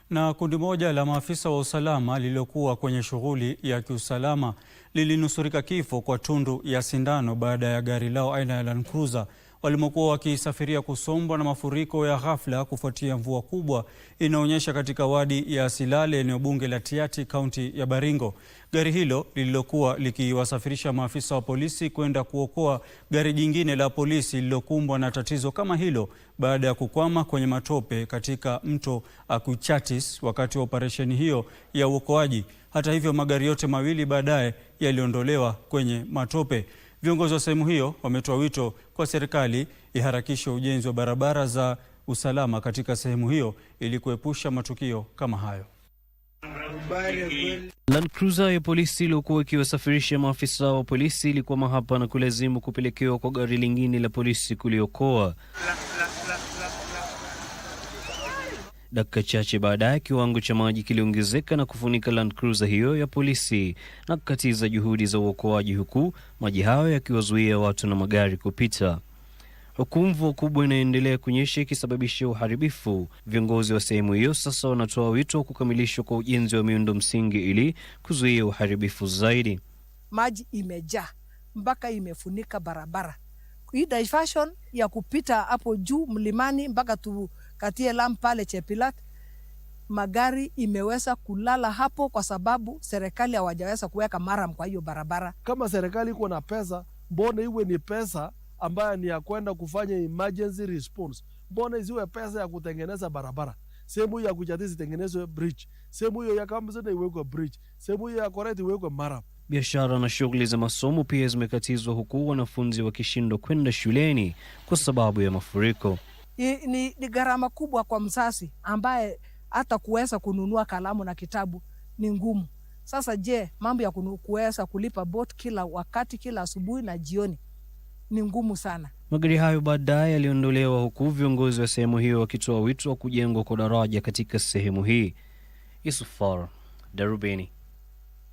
Na kundi moja la maafisa wa usalama lililokuwa kwenye shughuli ya kiusalama lilinusurika kifo kwa tundu ya sindano baada ya gari lao aina ya Land Cruiser walimokuwa wakisafiria kusombwa na mafuriko ya ghafla kufuatia mvua kubwa inaonyesha katika wadi ya Silale, eneo bunge la Tiaty, kaunti ya Baringo. Gari hilo lililokuwa likiwasafirisha maafisa wa polisi kwenda kuokoa gari jingine la polisi lililokumbwa na tatizo kama hilo baada ya kukwama kwenye matope katika mto Akuchatis wakati wa operesheni hiyo ya uokoaji. Hata hivyo, magari yote mawili baadaye yaliondolewa kwenye matope. Viongozi wa sehemu hiyo wametoa wito kwa serikali iharakishe ujenzi wa barabara za usalama katika sehemu hiyo ili kuepusha matukio kama hayo. Land Cruiser ya polisi iliyokuwa ikiwasafirisha maafisa wa polisi ilikuwa hapa na kulazimu kupelekewa kwa gari lingine la polisi kuliokoa. Dakika chache baadaye kiwango cha maji kiliongezeka na kufunika Land Cruiser hiyo ya polisi na kukatiza juhudi za uokoaji, huku maji hayo yakiwazuia watu na magari kupita. Huku mvua kubwa inaendelea kunyesha ikisababisha uharibifu, viongozi wa sehemu hiyo sasa wanatoa wito wa kukamilishwa kwa ujenzi wa miundo msingi ili kuzuia uharibifu zaidi. Maji imejaa mpaka imefunika barabara. Hii diversion ya kupita hapo juu mlimani mpaka tukatie lam pale Chepilat, magari imeweza kulala hapo kwa sababu serikali hawajaweza kuweka maram kwa hiyo barabara. Kama serikali iko na pesa, mbona iwe ni pesa ambayo ni ya kwenda kufanya emergency response? Mbona isiwe pesa ya kutengeneza barabara? Sehemu hiyo ya Kuchatis tengenezwe bridge, sehemu hiyo ya Kambuzede iwekwe bridge, sehemu hiyo ya Koret iwekwe maram. Biashara na shughuli za masomo pia zimekatizwa, huku wanafunzi wakishindwa kwenda shuleni kwa sababu ya mafuriko. Ni gharama kubwa kwa mzazi ambaye hata kuweza kununua kalamu na kitabu ni ngumu. Sasa je, mambo ya kuweza kulipa bot kila wakati, kila asubuhi na jioni ni ngumu sana. Magari hayo baadaye yaliondolewa, huku viongozi wa sehemu hiyo wakitoa wito wa kujengwa kwa daraja katika sehemu hii. Yusuf Far, Darubini.